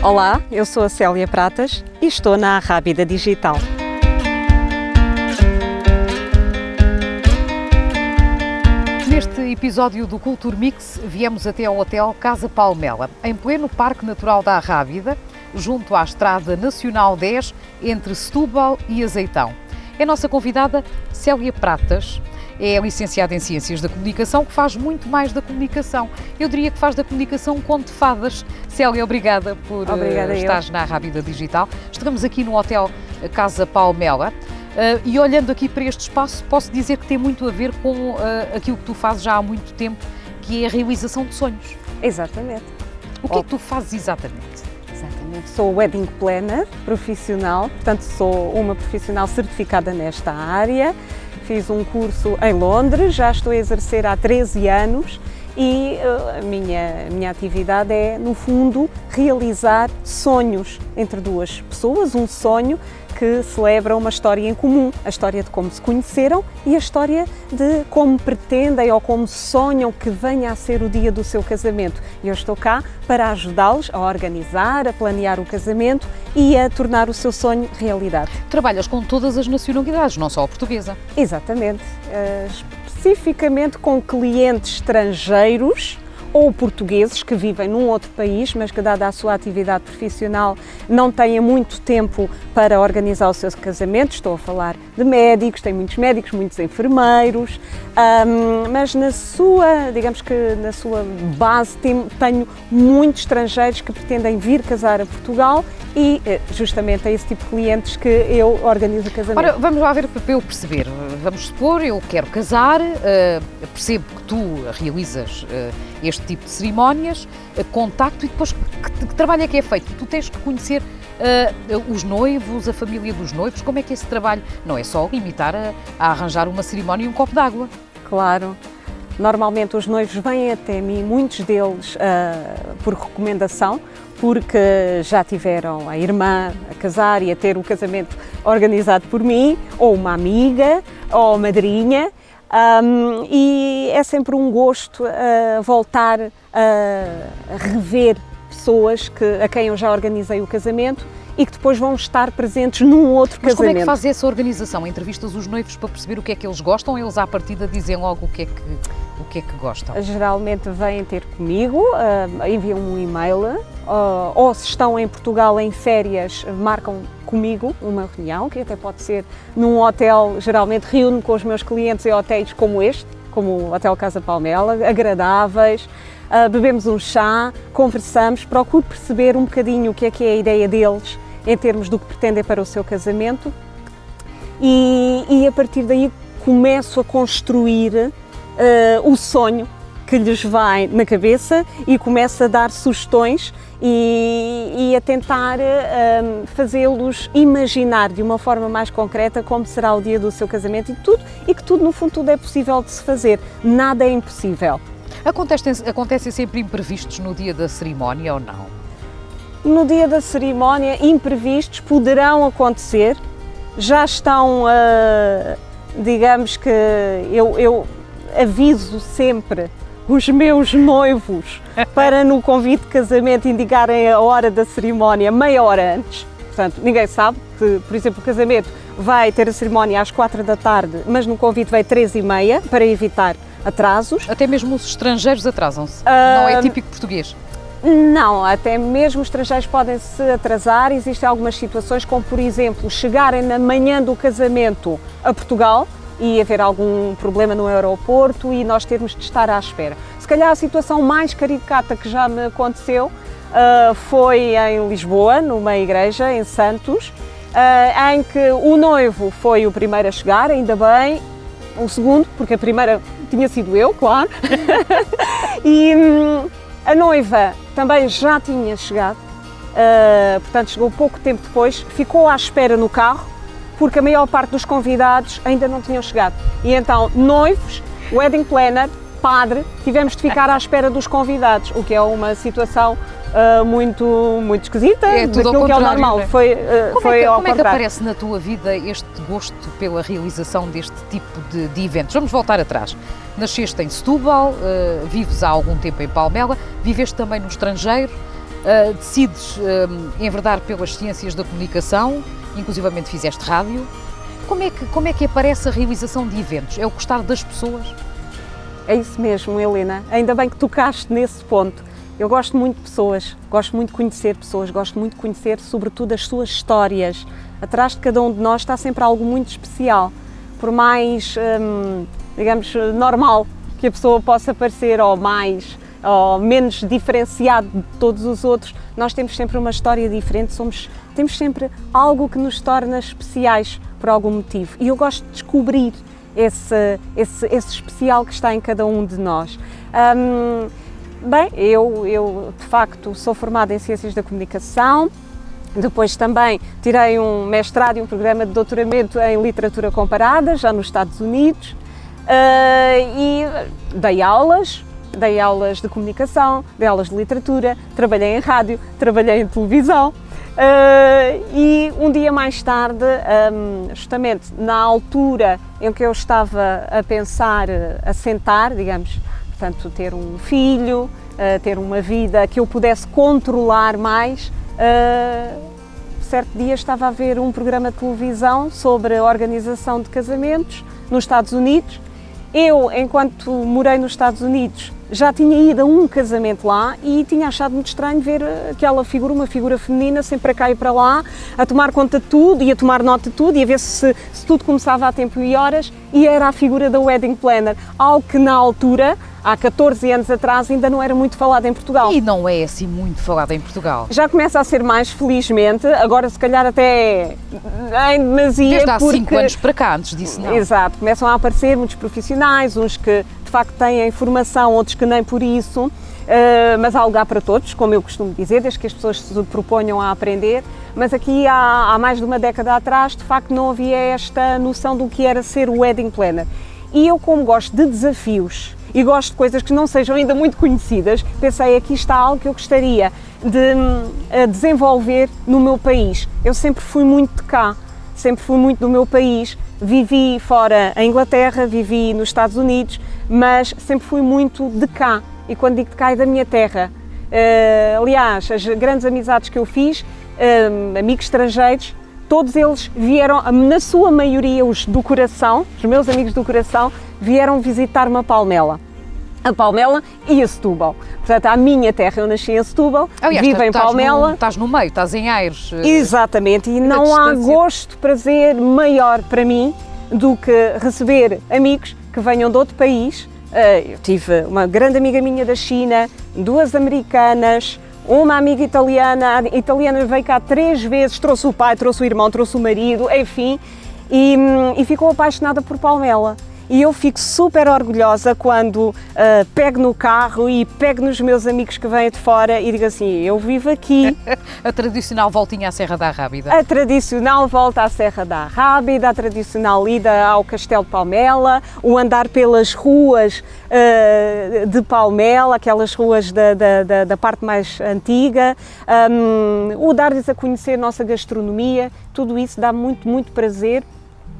Olá, eu sou a Célia Pratas e estou na Rábida Digital. Neste episódio do Culture Mix, viemos até ao Hotel Casa Palmela, em pleno Parque Natural da Arrábida, junto à Estrada Nacional 10, entre Setúbal e Azeitão. É a nossa convidada Célia Pratas. É licenciada em Ciências da Comunicação, que faz muito mais da comunicação. Eu diria que faz da comunicação um conto de fadas. Célia, obrigada por estares na Rábida Digital. Estamos aqui no Hotel Casa Palmela e olhando aqui para este espaço, posso dizer que tem muito a ver com aquilo que tu fazes já há muito tempo, que é a realização de sonhos. Exatamente. O que é que tu fazes exatamente? Exatamente. Sou wedding planner profissional, portanto sou uma profissional certificada nesta área. Fiz um curso em Londres, já estou a exercer há 13 anos e a minha atividade é, no fundo, realizar sonhos entre duas pessoas, um sonho que celebra uma história em comum, a história de como se conheceram e a história de como pretendem ou como sonham que venha a ser o dia do seu casamento. E eu estou cá para ajudá-los a organizar, a planear o casamento e a tornar o seu sonho realidade. Trabalhas com todas as nacionalidades, não só a portuguesa. Exatamente, especificamente com clientes estrangeiros ou portugueses que vivem num outro país, mas que, dada a sua atividade profissional, não têm muito tempo para organizar o seu casamento. Estou a falar de médicos, tem muitos médicos, muitos enfermeiros, mas digamos que na sua base tenho muitos estrangeiros que pretendem vir casar a Portugal e justamente é esse tipo de clientes que eu organizo o casamento. Ora, vamos lá ver para eu perceber. Vamos supor, eu quero casar, percebo que tu realizas este tipo de cerimónias, contacto e depois que trabalho é que é feito? Tu tens que conhecer os noivos, a família dos noivos, como é que esse trabalho não é só limitar a arranjar uma cerimónia e um copo d'água? Claro. Normalmente os noivos vêm até mim, muitos deles por recomendação, porque já tiveram a irmã a casar e a ter o casamento organizado por mim, ou uma amiga, ou a madrinha, e é sempre um gosto voltar a rever pessoas a quem eu já organizei o casamento e que depois vão estar presentes num outro Mas casamento. Como é que faz essa organização? Entrevistas os noivos para perceber o que é que eles gostam ou eles à partida dizem logo o que é que gostam? Geralmente vêm ter comigo, enviam um e-mail ou se estão em Portugal em férias, marcam comigo uma reunião, que até pode ser num hotel. Geralmente reúno com os meus clientes em hotéis como este, como o Hotel Casa Palmela, agradáveis, bebemos um chá, conversamos, procuro perceber um bocadinho o que é a ideia deles em termos do que pretendem para o seu casamento e a partir daí começo a construir o sonho que lhes vai na cabeça e começo a dar sugestões e a tentar fazê-los imaginar de uma forma mais concreta como será o dia do seu casamento e que tudo, no fundo, tudo é possível de se fazer, nada é impossível. Acontecem sempre imprevistos no dia da cerimónia ou não? No dia da cerimónia, imprevistos poderão acontecer, já estão, digamos que eu aviso sempre os meus noivos para no convite de casamento indicarem a hora da cerimónia meia hora antes. Portanto, ninguém sabe que, por exemplo, o casamento vai ter a cerimónia às 4 da tarde, mas no convite vai 3h30 para evitar atrasos. Até mesmo os estrangeiros atrasam-se, não é típico português? Não, até mesmo os estrangeiros podem se atrasar. Existem algumas situações, como por exemplo, chegarem na manhã do casamento a Portugal e haver algum problema no aeroporto e nós termos de estar à espera. Se calhar a situação mais caricata que já me aconteceu foi em Lisboa, numa igreja, em Santos, em que o noivo foi o primeiro a chegar, ainda bem, o segundo, porque a primeira tinha sido eu, claro, e a noiva também já tinha chegado, portanto chegou pouco tempo depois, ficou à espera no carro, porque a maior parte dos convidados ainda não tinham chegado. E então, noivos, wedding planner, padre, tivemos de ficar à espera dos convidados, o que é uma situação muito esquisita, daquilo que é o normal. Né? Foi ao Como é que contrário. aparece na tua vida este gosto pela realização deste tipo de eventos? Vamos voltar atrás. Nasceste em Setúbal, vives há algum tempo em Palmela, viveste também no estrangeiro. decides enverdar pelas ciências da comunicação, inclusivamente fizeste rádio. Como é que aparece a realização de eventos? É o gostar das pessoas? É isso mesmo, Helena. Ainda bem que tocaste nesse ponto. Eu gosto muito de pessoas, gosto muito de conhecer pessoas, gosto muito de conhecer, sobretudo, as suas histórias. Atrás de cada um de nós está sempre algo muito especial. Por mais, digamos, normal que a pessoa possa parecer, ou menos diferenciado de todos os outros, nós temos sempre uma história diferente, temos sempre algo que nos torna especiais por algum motivo. E eu gosto de descobrir esse especial que está em cada um de nós. Bem, eu de facto sou formada em Ciências da Comunicação, depois também tirei um mestrado e um programa de doutoramento em Literatura Comparada, já nos Estados Unidos, e dei aulas de comunicação, dei aulas de literatura, trabalhei em rádio, trabalhei em televisão. E um dia mais tarde, justamente na altura em que eu estava a pensar assentar, digamos, portanto, ter um filho, ter uma vida que eu pudesse controlar mais, certo dia estava a ver um programa de televisão sobre a organização de casamentos nos Estados Unidos. Eu, enquanto morei nos Estados Unidos, já tinha ido a um casamento lá e tinha achado muito estranho ver aquela figura, uma figura feminina, sempre para cá e para lá, a tomar conta de tudo e a tomar nota de tudo e a ver se tudo começava a tempo e horas, e era a figura da wedding planner, algo que na altura, há 14 anos atrás, ainda não era muito falado em Portugal. E não é assim muito falado em Portugal. Já começa a ser mais, felizmente, agora se calhar até em demasia. Desde há 5 anos para cá, antes disso não. Exato, começam a aparecer muitos profissionais, uns que de facto têm formação, outros que nem por isso, mas há lugar para todos, como eu costumo dizer, desde que as pessoas se proponham a aprender. Mas aqui há mais de uma década atrás, de facto, não havia esta noção do que era ser o wedding planner. E eu, como gosto de desafios e gosto de coisas que não sejam ainda muito conhecidas, pensei, aqui está algo que eu gostaria de desenvolver no meu país. Eu sempre fui muito de cá, sempre fui muito do meu país, vivi fora em Inglaterra, vivi nos Estados Unidos, mas sempre fui muito de cá, e quando digo de cá é da minha terra. Aliás, as grandes amizades que eu fiz, amigos estrangeiros, todos eles vieram, na sua maioria os do coração, os meus amigos do coração, vieram visitar-me a Palmela. A Palmela e a Setúbal. Portanto, a minha terra, eu nasci em Setúbal, vivo em Palmela. Estás no meio, estás em Aires. Exatamente, e não há gosto, prazer maior para mim do que receber amigos que venham de outro país. Eu tive uma grande amiga minha da China, 2 americanas, uma amiga italiana. A italiana veio cá 3 vezes, trouxe o pai, trouxe o irmão, trouxe o marido, enfim, e ficou apaixonada por Palmela. E eu fico super orgulhosa quando pego no carro e pego nos meus amigos que vêm de fora e digo assim, eu vivo aqui. A tradicional voltinha à Serra da Arrábida. A tradicional volta à Serra da Arrábida, a tradicional ida ao Castelo de Palmela, o andar pelas ruas de Palmela, aquelas ruas da parte mais antiga, o dar-lhes a conhecer a nossa gastronomia, tudo isso dá muito, muito prazer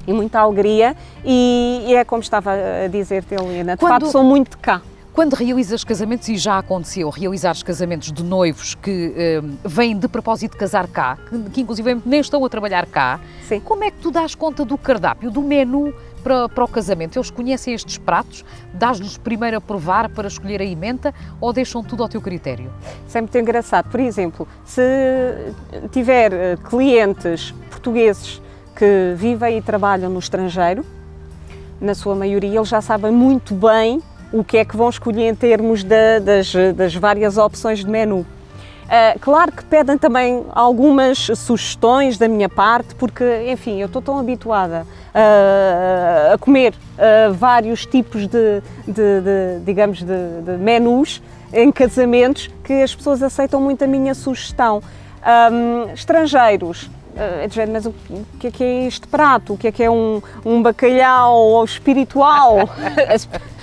e muita alegria, e é como estava a dizer-te, Helena, de facto sou muito de cá. Quando realizas casamentos, e já aconteceu realizares casamentos de noivos que vêm de propósito de casar cá, que inclusive nem estão a trabalhar cá, sim, como é que tu dás conta do cardápio, do menu para o casamento? Eles conhecem estes pratos? Dás-lhes primeiro a provar para escolher a emenda ou deixam tudo ao teu critério? Isso é muito engraçado. Por exemplo, se tiver clientes portugueses que vivem e trabalham no estrangeiro, na sua maioria eles já sabem muito bem o que é que vão escolher em termos das várias opções de menu. Claro que pedem também algumas sugestões da minha parte, porque, enfim, eu estou tão habituada a comer vários tipos de menus em casamentos, que as pessoas aceitam muito a minha sugestão. Estrangeiros, mas o que é este prato? O que é um bacalhau espiritual?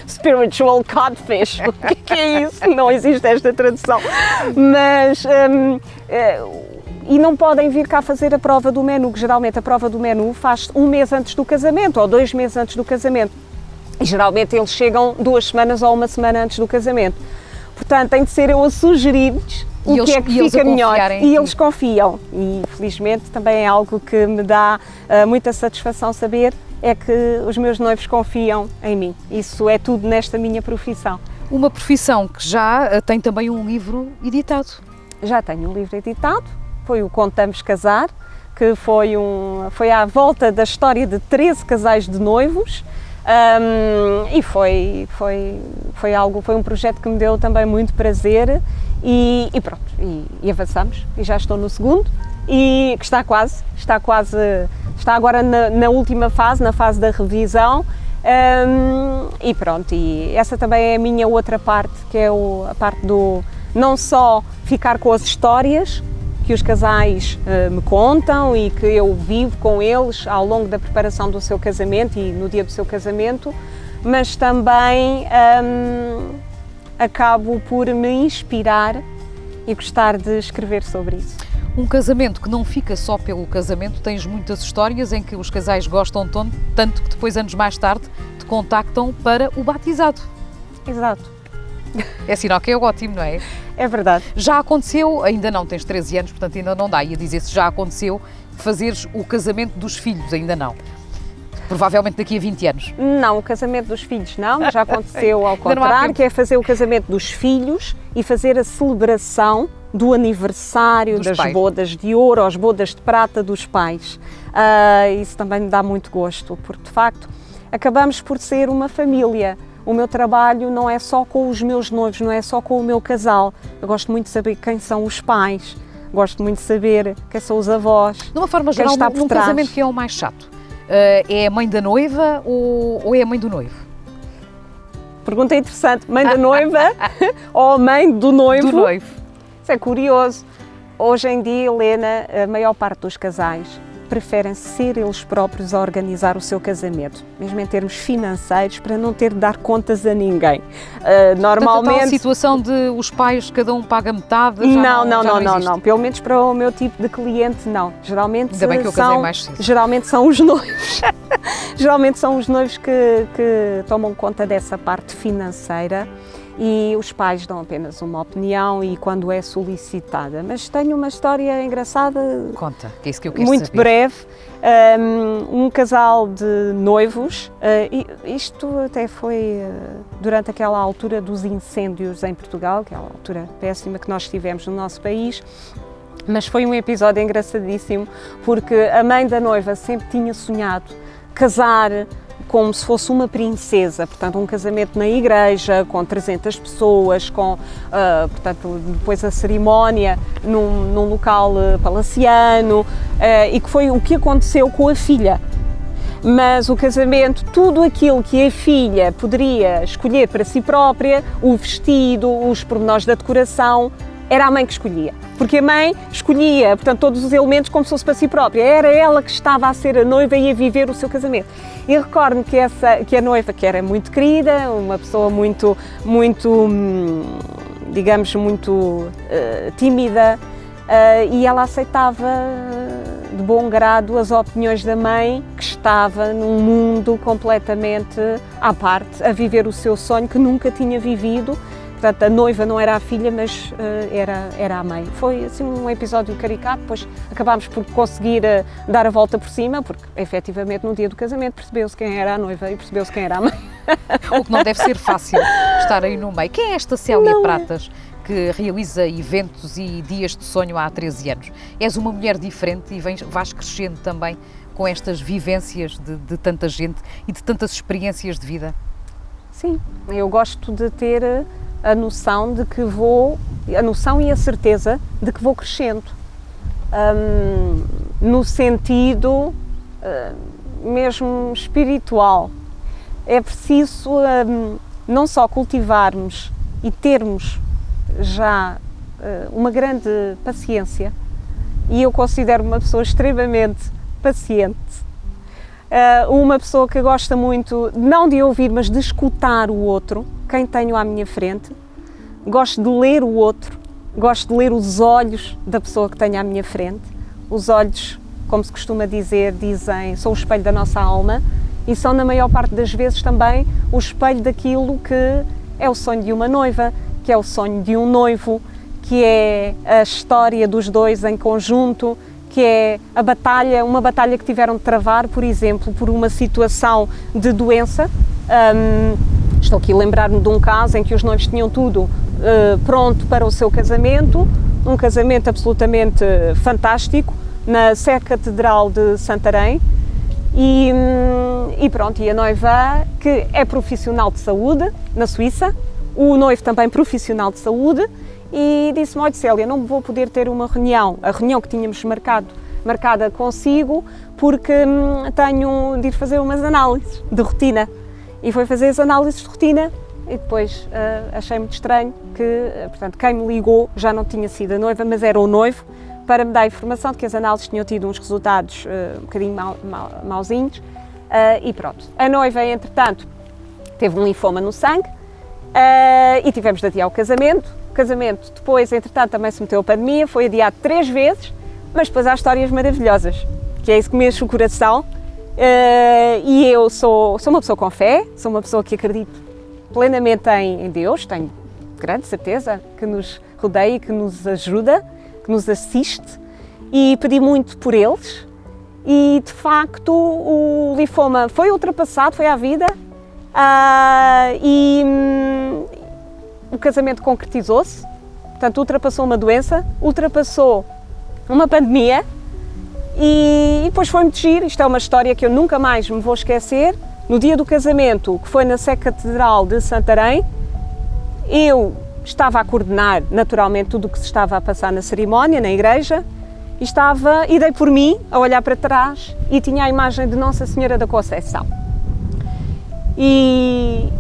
Spiritual codfish. O que é isso? Não existe esta tradução. Mas, e não podem vir cá fazer a prova do menu, que geralmente a prova do menu faz 1 mês antes do casamento ou 2 meses antes do casamento. E geralmente eles chegam 2 semanas ou 1 semana antes do casamento. Portanto, tem de ser eu a sugerir-lhes o que é que fica melhor. E eles ti. confiam. E felizmente também é algo que me dá muita satisfação saber, é que os meus noivos confiam em mim. Isso é tudo nesta minha profissão. Uma profissão que já tem também um livro editado. Já tenho um livro editado, foi o Contamos Casar, que foi à volta da história de 13 casais de noivos. E foi um projeto que me deu também muito prazer e pronto, e avançamos, e já estou no segundo e que está agora na última fase, na fase da revisão, e pronto, e essa também é a minha outra parte, que é a parte do não só ficar com as histórias que os casais me contam e que eu vivo com eles ao longo da preparação do seu casamento e no dia do seu casamento, mas também acabo por me inspirar e gostar de escrever sobre isso. Um casamento que não fica só pelo casamento, tens muitas histórias em que os casais gostam tanto que depois, anos mais tarde, te contactam para o batizado. Exato. É sinal que é ótimo, não é? É verdade. Já aconteceu, ainda não, tens 13 anos, portanto ainda não dá, ia dizer se já aconteceu fazeres o casamento dos filhos, ainda não. Provavelmente daqui a 20 anos. Não, o casamento dos filhos não, mas já aconteceu ao contrário, que é fazer o casamento dos filhos e fazer a celebração do aniversário, das bodas de ouro, as bodas de prata dos pais. Isso também me dá muito gosto, porque de facto acabamos por ser uma família. O meu trabalho não é só com os meus noivos, não é só com o meu casal. Eu gosto muito de saber quem são os pais, gosto muito de saber quem são os avós. De uma forma geral, num casamento, que é o mais chato? É a mãe da noiva ou é a mãe do noivo? Pergunta interessante. Mãe da noiva ou a mãe do noivo? Do noivo. Isso é curioso. Hoje em dia, Helena, a maior parte dos casais preferem ser eles próprios a organizar o seu casamento, mesmo em termos financeiros, para não ter de dar contas a ninguém. Normalmente... Portanto, a situação de os pais, cada um paga metade, não. Pelo menos para o meu tipo de cliente, não. Geralmente ainda bem que eu casei mais cedo. Geralmente são os noivos. Geralmente são os noivos que tomam conta dessa parte financeira. E os pais dão apenas uma opinião e quando é solicitada. Mas tenho uma história engraçada. Conta, que é isso que eu quero muito saber. Breve. Um casal de noivos, isto até foi durante aquela altura dos incêndios em Portugal, aquela altura péssima que nós tivemos no nosso país. Mas foi um episódio engraçadíssimo, porque a mãe da noiva sempre tinha sonhado casar como se fosse uma princesa, portanto um casamento na igreja, com 300 pessoas, portanto depois a cerimónia num local palaciano, e que foi o que aconteceu com a filha. Mas o casamento, tudo aquilo que a filha poderia escolher para si própria, o vestido, os pormenores da decoração, era a mãe que escolhia. Porque a mãe escolhia, portanto, todos os elementos como se fosse para si própria. Era ela que estava a ser a noiva e a viver o seu casamento. E recordo-me que a noiva, que era muito querida, uma pessoa muito tímida, e ela aceitava de bom grado as opiniões da mãe, que estava num mundo completamente à parte, a viver o seu sonho que nunca tinha vivido. Portanto, a noiva não era a filha, mas era a mãe. Foi assim um episódio caricato, depois acabámos por conseguir dar a volta por cima, porque efetivamente no dia do casamento percebeu-se quem era a noiva e percebeu-se quem era a mãe. O que não deve ser fácil estar aí no meio. Quem é esta Célia Pratas, que realiza eventos e dias de sonho há 13 anos? És uma mulher diferente e vais crescendo também com estas vivências de tanta gente e de tantas experiências de vida? Sim, eu gosto de ter a noção e a certeza de que vou crescendo, no sentido mesmo espiritual. É preciso não só cultivarmos e termos já uma grande paciência, e eu considero uma pessoa extremamente paciente, uma pessoa que gosta muito, não de ouvir, mas de escutar o outro, quem tenho à minha frente. Gosto de ler o outro, gosto de ler os olhos da pessoa que tenho à minha frente. Os olhos, como se costuma dizer, são o espelho da nossa alma e são, na maior parte das vezes, também o espelho daquilo que é o sonho de uma noiva, que é o sonho de um noivo, que é a história dos dois em conjunto, que é uma batalha que tiveram de travar, por exemplo, por uma situação de doença. Estou aqui a lembrar-me de um caso em que os noivos tinham tudo pronto para o seu casamento, um casamento absolutamente fantástico, na Sé Catedral de Santarém, e pronto, e a noiva, que é profissional de saúde, na Suíça, o noivo também profissional de saúde, e disse-me: olha, Célia, não vou poder ter uma reunião, a reunião que tínhamos marcada consigo, porque tenho de ir fazer umas análises de rotina. E foi fazer as análises de rotina, e depois achei muito estranho que, portanto, quem me ligou já não tinha sido a noiva, mas era o noivo, para me dar a informação de que as análises tinham tido uns resultados um bocadinho mauzinhos, e pronto. A noiva, entretanto, teve um linfoma no sangue, e tivemos de adiar o casamento. O casamento, depois, entretanto, também se meteu a pandemia, foi adiado 3 vezes, mas depois há histórias maravilhosas, que é isso que me enche o coração. E eu sou uma pessoa com fé, sou uma pessoa que acredito plenamente em Deus, tenho grande certeza que nos rodeia, que nos ajuda, que nos assiste, e pedi muito por eles, e de facto o linfoma foi ultrapassado, foi à vida, e o casamento concretizou-se, portanto ultrapassou uma doença, ultrapassou uma pandemia, e depois foi muito giro. Isto é uma história que eu nunca mais me vou esquecer. No dia do casamento, que foi na Sé Catedral de Santarém, eu estava a coordenar naturalmente tudo o que se estava a passar na cerimónia, na igreja, e dei por mim a olhar para trás e tinha a imagem de Nossa Senhora da Conceição. E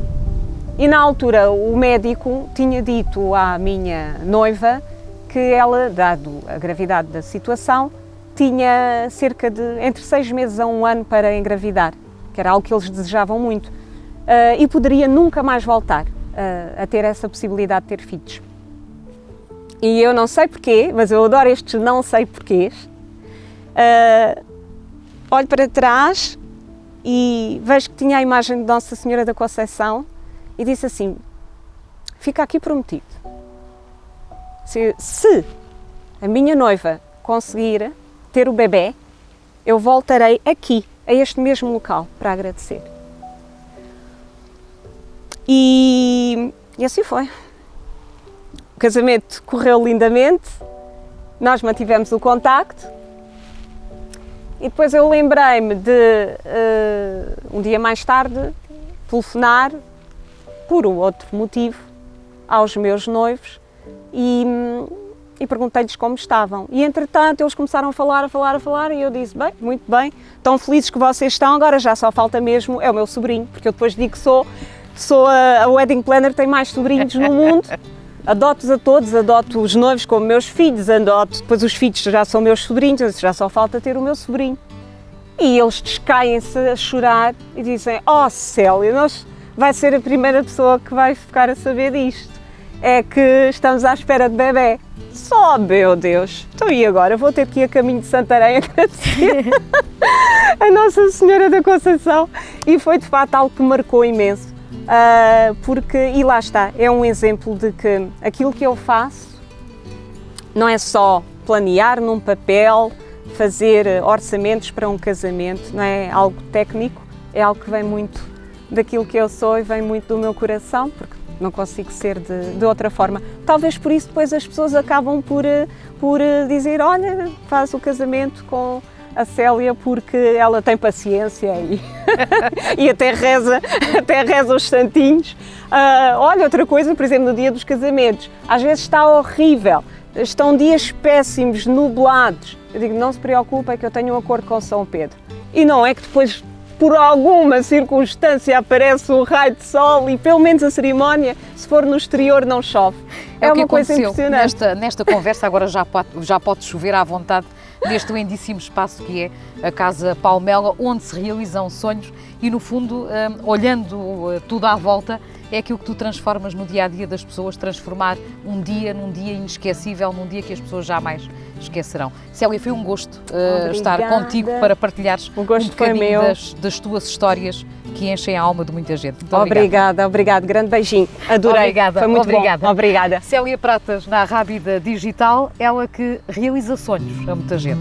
na altura o médico tinha dito à minha noiva que ela, dado a gravidade da situação, tinha cerca de entre 6 meses a 1 ano para engravidar, que era algo que eles desejavam muito, e poderia nunca mais voltar a ter essa possibilidade de ter filhos. E eu não sei porquê, mas eu adoro estes não sei porquês. Olho para trás e vejo que tinha a imagem de Nossa Senhora da Conceição e disse assim: fica aqui prometido. Se a minha noiva conseguir ter o bebê, eu voltarei aqui, a este mesmo local, para agradecer. E assim foi. O casamento correu lindamente, nós mantivemos o contacto, e depois eu lembrei-me de, um dia mais tarde, telefonar, por um outro motivo, aos meus noivos, e perguntei-lhes como estavam. E, entretanto, eles começaram a falar, e eu disse: bem, muito bem, tão felizes que vocês estão, agora já só falta mesmo, é o meu sobrinho, porque eu depois digo que sou a wedding planner, tem mais sobrinhos no mundo, adoto-os a todos, adoto os noivos como meus filhos, adoto, depois os filhos já são meus sobrinhos, já só falta ter o meu sobrinho. E eles descaem-se a chorar e dizem: oh Célia, vai ser a primeira pessoa que vai ficar a saber disto, é que estamos à espera de bebê. Só, meu Deus, então e agora? Vou ter que ir a caminho de Santarém agradecer a Nossa Senhora da Conceição. E foi de facto algo que me marcou imenso, e lá está, é um exemplo de que aquilo que eu faço não é só planear num papel, fazer orçamentos para um casamento, não é algo técnico, é algo que vem muito daquilo que eu sou e vem muito do meu coração, porque não consigo ser de outra forma. Talvez por isso depois as pessoas acabam por dizer: olha, faz o casamento com a Célia porque ela tem paciência e até reza os santinhos. Olha, outra coisa, por exemplo, no dia dos casamentos, às vezes está horrível, estão dias péssimos, nublados. Eu digo: não se preocupe, é que eu tenho um acordo com São Pedro. E não é que depois, por alguma circunstância, aparece um raio de sol e pelo menos a cerimónia, se for no exterior, não chove. É uma coisa impressionante. Nesta conversa agora já pode chover à vontade neste lindíssimo espaço que é a Casa Palmela, onde se realizam sonhos e, no fundo, olhando tudo à volta, é aquilo que tu transformas no dia-a-dia das pessoas, transformar um dia num dia inesquecível, num dia que as pessoas jamais esquecerão. Célia, foi um gosto estar contigo para partilhares um bocadinho das tuas histórias que enchem a alma de muita gente. Muito Obrigada. Grande beijinho. Adorei. Obrigada. Foi muito Obrigada. bom. Obrigada. Célia Pratas, na Arrábida Digital, ela que realiza sonhos a muita gente.